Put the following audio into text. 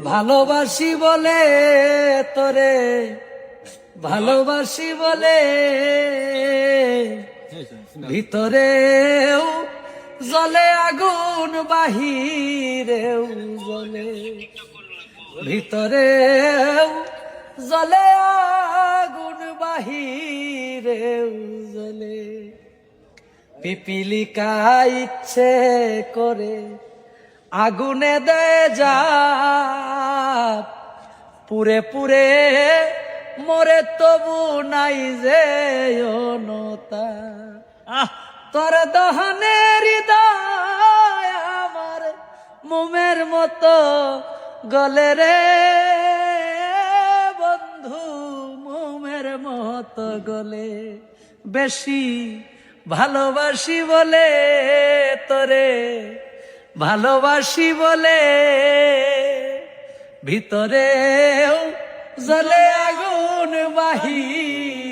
ভালোবাসি বলে তোরে, ভালোবাসি বলে ভিতরেও জ্বলে আগুন, বাহিরেও জ্বলে, ভিতরেও জ্বলে আগুন, বাহিরেও জ্বলে। পিপিলিকা ইচ্ছে করে আগুনে দে যা, পুরে পুরে মরে তবু নাই যে অনতা। তোর দহনে হৃদয় আমার মোমের মতো গলে রে বন্ধু, মোমের মতো গলে। বেশি ভালোবাসি বলে তোরে, ভালোবাসি বলে ভিতরেও জ্বলে আগুন, বাহির